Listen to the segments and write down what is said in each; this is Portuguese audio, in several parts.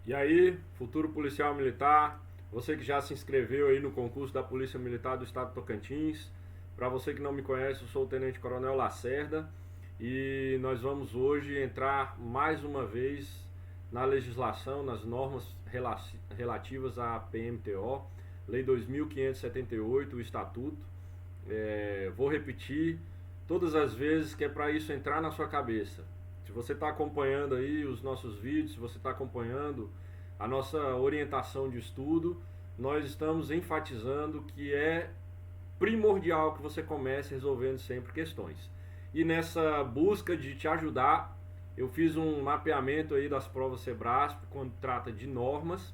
E aí, futuro policial militar, você que já se inscreveu aí no concurso da Polícia Militar do Estado de Tocantins, para você que não me conhece, eu sou o Tenente Coronel Lacerda e nós vamos hoje entrar mais uma vez na legislação, nas normas relativas à PMTO, Lei 2578, o Estatuto. Vou repetir todas as vezes que é para isso entrar na sua cabeça. Se você está acompanhando aí os nossos vídeos, se você está acompanhando a nossa orientação de estudo, nós estamos enfatizando que é primordial que você comece resolvendo sempre questões. E nessa busca de te ajudar, eu fiz um mapeamento aí das provas Sebrasp quando trata de normas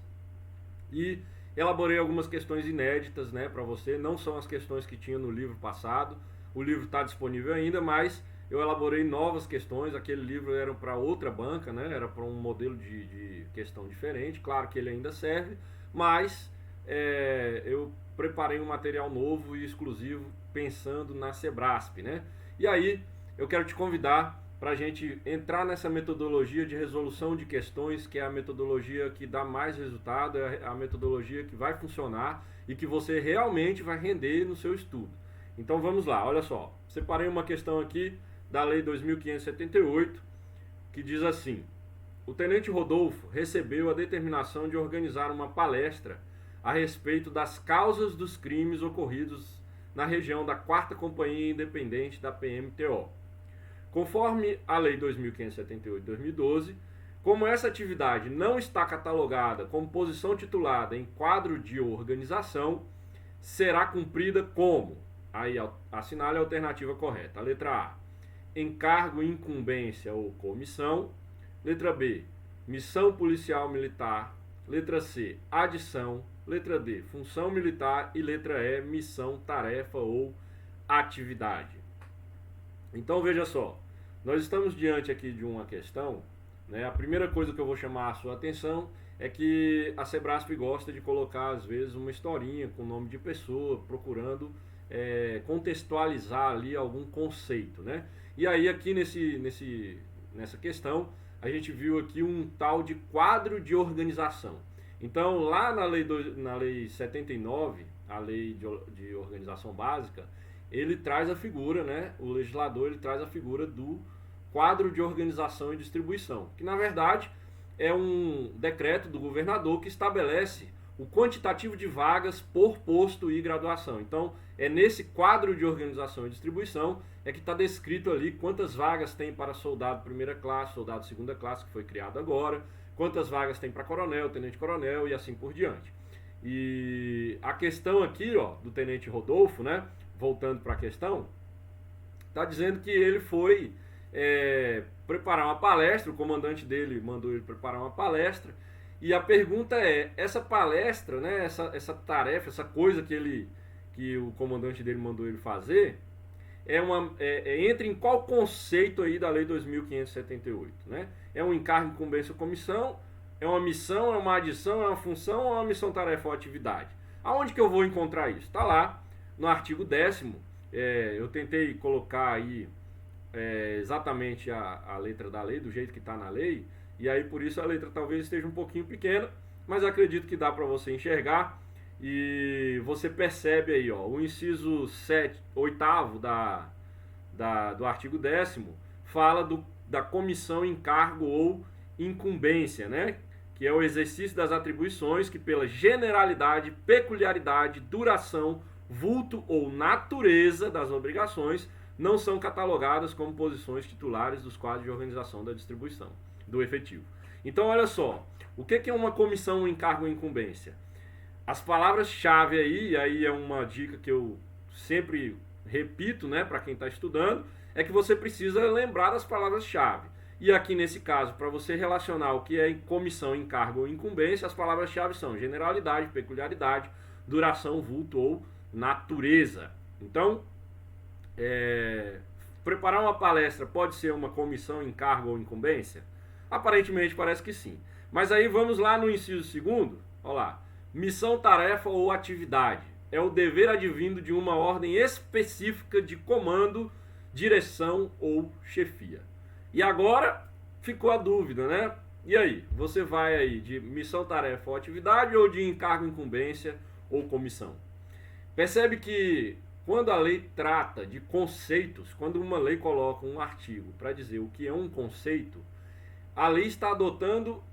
e elaborei algumas questões inéditas, né, para você. Não são as questões que tinha no livro passado. O livro está disponível ainda, mas eu elaborei novas questões. Aquele livro era para outra banca, né, era para um modelo de questão diferente. Claro que ele ainda serve, mas eu preparei um material novo e exclusivo pensando na Sebrasp, né? E aí eu quero te convidar para a gente entrar nessa metodologia de resolução de questões, que é a metodologia que dá mais resultado, é a metodologia que vai funcionar e que você realmente vai render no seu estudo. Então vamos lá, olha só. Separei uma questão aqui da Lei 2578, que diz assim: o Tenente Rodolfo recebeu a determinação de organizar uma palestra a respeito das causas dos crimes ocorridos na região da 4ª Companhia Independente da PMTO. Conforme a Lei 2578 de 2012, como essa atividade não está catalogada como posição titulada em quadro de organização, será cumprida como? Aí assinale a alternativa correta. A letra A, encargo, incumbência ou comissão. Letra B, missão policial militar. Letra C, adição. Letra D, função militar. E letra E, missão, tarefa ou atividade. Então veja só, nós estamos diante aqui de uma questão, né? A primeira coisa que eu vou chamar a sua atenção é que a Sebrasp gosta de colocar às vezes uma historinha com nome de pessoa, procurando contextualizar ali algum conceito, né? E aí aqui nessa questão a gente viu aqui um tal de quadro de organização. Então lá na lei 79, a lei de organização básica, ele traz a figura, né? O legislador ele traz a figura do quadro de organização e distribuição, que na verdade é um decreto do governador que estabelece o quantitativo de vagas por posto e graduação. Então, é nesse quadro de organização e distribuição é que está descrito ali quantas vagas tem para soldado primeira classe, soldado segunda classe, que foi criado agora, quantas vagas tem para coronel, tenente-coronel e assim por diante. E a questão aqui, ó, do tenente Rodolfo, né, voltando para a questão, está dizendo que ele foi preparar uma palestra, o comandante dele mandou ele preparar uma palestra, e a pergunta é, essa palestra, né, essa tarefa, essa coisa que o comandante dele mandou ele fazer, entra em qual conceito aí da Lei 2578, né? É um encargo, incumbência ou comissão, é uma missão, é uma adição, é uma função ou é uma missão, tarefa ou atividade? Aonde que eu vou encontrar isso? Está lá no artigo 10º, eu tentei colocar aí exatamente a letra da lei, do jeito que está na lei, e aí por isso a letra talvez esteja um pouquinho pequena, mas acredito que dá para você enxergar, e você percebe aí, ó, o inciso 8º do artigo 10º fala da comissão, encargo ou incumbência, né? Que é o exercício das atribuições que pela generalidade, peculiaridade, duração, vulto ou natureza das obrigações não são catalogadas como posições titulares dos quadros de organização da distribuição do efetivo. Então, olha só, o que é uma comissão, encargo ou incumbência? As palavras-chave aí é uma dica que eu sempre repito, né, para quem está estudando, é que você precisa lembrar das palavras-chave. E aqui nesse caso, para você relacionar o que é comissão, encargo ou incumbência, as palavras-chave são generalidade, peculiaridade, duração, vulto ou natureza. Então, preparar uma palestra pode ser uma comissão, encargo ou incumbência? Aparentemente parece que sim. Mas aí vamos lá no inciso 2º, olha lá. Missão, tarefa ou atividade é o dever advindo de uma ordem específica de comando, direção ou chefia. E agora ficou a dúvida, né? E aí, você vai aí de missão, tarefa ou atividade ou de encargo, incumbência ou comissão? Percebe que quando a lei trata de conceitos, quando uma lei coloca um artigo para dizer o que é um conceito, a lei está adotando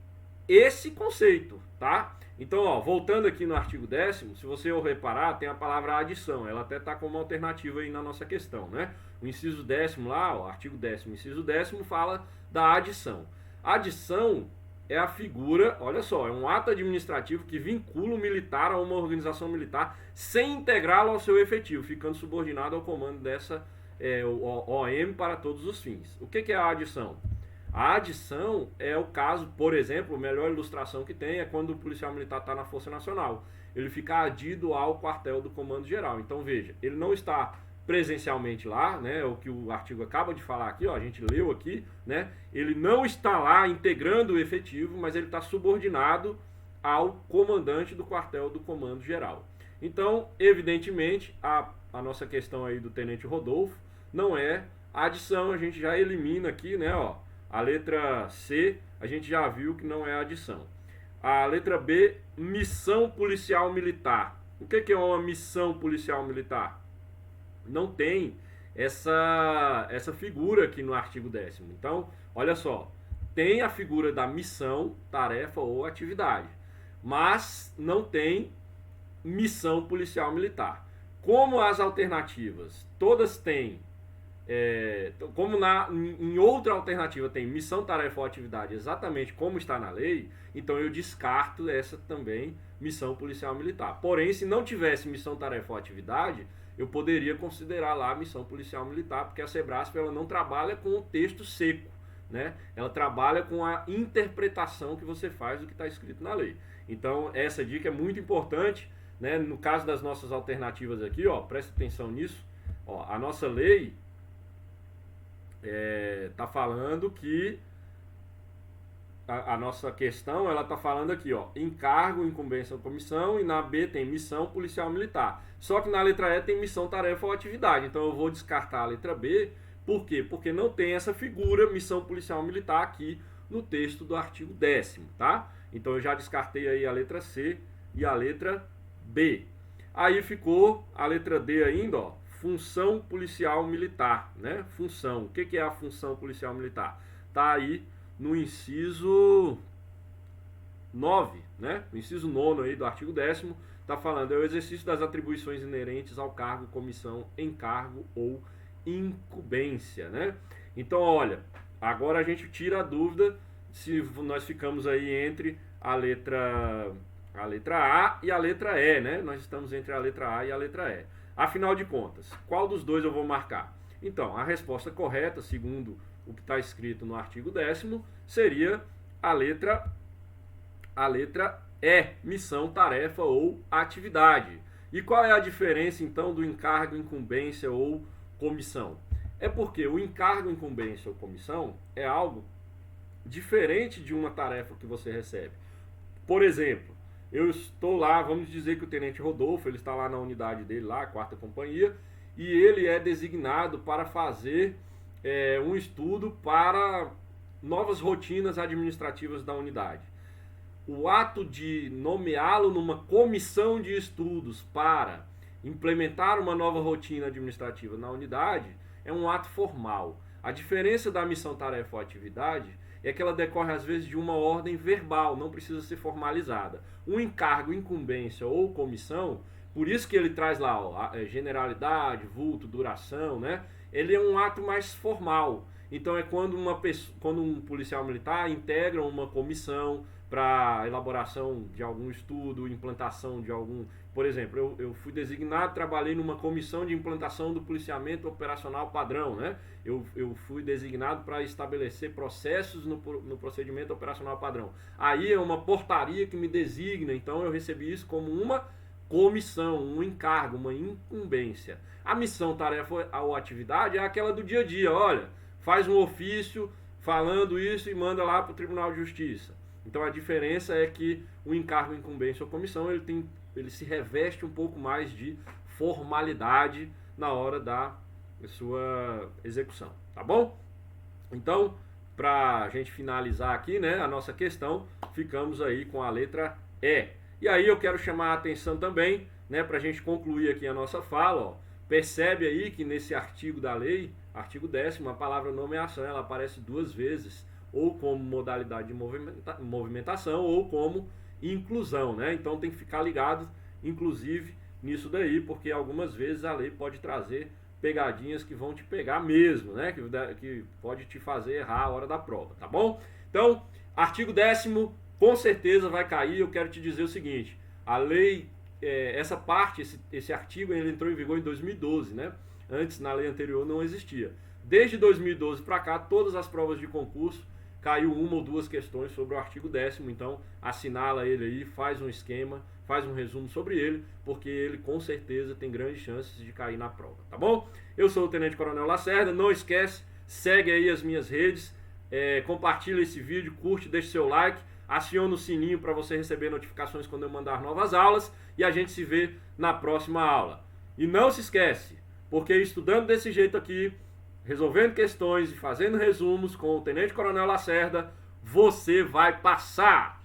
esse conceito, tá? Então, ó, voltando aqui no artigo 10º, se você reparar, tem a palavra adição, ela até está como alternativa aí na nossa questão, né? O inciso 10º lá, ó, artigo 10º, inciso 10º fala da adição. Adição é a figura, olha só, é um ato administrativo que vincula o militar a uma organização militar sem integrá-lo ao seu efetivo, ficando subordinado ao comando dessa OM para todos os fins. O que é a adição? A adição é o caso, por exemplo, a melhor ilustração que tem é quando o policial militar está na Força Nacional. Ele fica adido ao quartel do Comando Geral. Então veja, ele não está presencialmente lá, né, o que o artigo acaba de falar aqui, ó, a gente leu aqui, né, ele não está lá integrando o efetivo, mas ele está subordinado ao comandante do quartel do Comando Geral. Então, evidentemente, a nossa questão aí do Tenente Rodolfo não é adição, a gente já elimina aqui, né, ó, a letra C, a gente já viu que não é adição. A letra B, missão policial militar. O que é uma missão policial militar? Não tem essa figura aqui no artigo 10º. Então, olha só, tem a figura da missão, tarefa ou atividade, mas não tem missão policial militar. Como as alternativas todas têm, como em outra alternativa tem missão, tarefa ou atividade exatamente como está na lei, então eu descarto essa também, missão policial militar. Porém, se não tivesse missão, tarefa ou atividade, eu poderia considerar lá a missão policial militar, porque a SEBRASP ela não trabalha com o texto seco, né? Ela trabalha com a interpretação que você faz do que está escrito na lei. Então, essa dica é muito importante, né? No caso das nossas alternativas aqui, ó, presta atenção nisso. Ó, a nossa lei está falando que a nossa questão, ela está falando aqui, ó, encargo, incumbência ou comissão, e na B tem missão policial militar. Só que na letra E tem missão, tarefa ou atividade. Então eu vou descartar a letra B. Por quê? Porque não tem essa figura missão policial militar aqui no texto do artigo 10º, tá? Então eu já descartei aí a letra C e a letra B. Aí ficou a letra D ainda, ó, função policial militar, né? Função. O que é a função policial militar? Tá aí no inciso 9, né? O inciso 9 aí do artigo 10º está falando, é o exercício das atribuições inerentes ao cargo, comissão, encargo ou incumbência, né? Então, olha, agora a gente tira a dúvida se nós ficamos aí entre a letra A e a letra E, né? Nós estamos entre a letra A e a letra E. Afinal de contas, qual dos dois eu vou marcar? Então, a resposta correta, segundo o que está escrito no artigo 10º, seria a letra E, missão, tarefa ou atividade. E qual é a diferença, então, do encargo, incumbência ou comissão? É porque o encargo, incumbência ou comissão é algo diferente de uma tarefa que você recebe. Por exemplo, eu estou lá, vamos dizer que o Tenente Rodolfo, ele está lá na unidade dele, lá, a 4ª Companhia, e ele é designado para fazer um estudo para novas rotinas administrativas da unidade. O ato de nomeá-lo numa comissão de estudos para implementar uma nova rotina administrativa na unidade é um ato formal. A diferença da missão, tarefa ou atividade é que ela decorre às vezes de uma ordem verbal, não precisa ser formalizada. Um encargo, incumbência ou comissão, por isso que ele traz lá, ó, generalidade, vulto, duração, né? Ele é um ato mais formal. Então é quando um policial militar integra uma comissão para elaboração de algum estudo, implantação de algum... Por exemplo, eu fui designado, trabalhei numa comissão de implantação do policiamento operacional padrão, né? Eu fui designado para estabelecer processos no procedimento operacional padrão. Aí é uma portaria que me designa, então eu recebi isso como uma comissão, um encargo, uma incumbência. A missão, tarefa ou atividade é aquela do dia a dia, olha, faz um ofício falando isso e manda lá para o Tribunal de Justiça. Então a diferença é que o encargo, incumbência ou comissão, ele se reveste um pouco mais de formalidade na hora da sua execução, tá bom? Então, para a gente finalizar aqui, né, a nossa questão, ficamos aí com a letra E. E aí eu quero chamar a atenção também, né, para a gente concluir aqui a nossa fala, ó, percebe aí que nesse artigo da lei, artigo 10º, a palavra nomeação, ela aparece 2 vezes, ou como modalidade de movimentação, ou como inclusão, né? Então tem que ficar ligado, inclusive, nisso daí, porque algumas vezes a lei pode trazer pegadinhas que vão te pegar mesmo, né? Que pode te fazer errar a hora da prova, tá bom? Então, artigo 10º, com certeza vai cair. Eu quero te dizer o seguinte, a lei, essa parte, esse artigo, ele entrou em vigor em 2012, né? Antes, na lei anterior, não existia. Desde 2012 para cá, todas as provas de concurso, caiu 1 ou 2 questões sobre o artigo 10º, então assinala ele aí, faz um esquema, faz um resumo sobre ele, porque ele com certeza tem grandes chances de cair na prova, tá bom? Eu sou o Tenente Coronel Lacerda, não esquece, segue aí as minhas redes, compartilha esse vídeo, curte, deixa seu like, aciona o sininho para você receber notificações quando eu mandar novas aulas, e a gente se vê na próxima aula. E não se esquece, porque estudando desse jeito aqui, resolvendo questões e fazendo resumos com o Tenente Coronel Lacerda, você vai passar!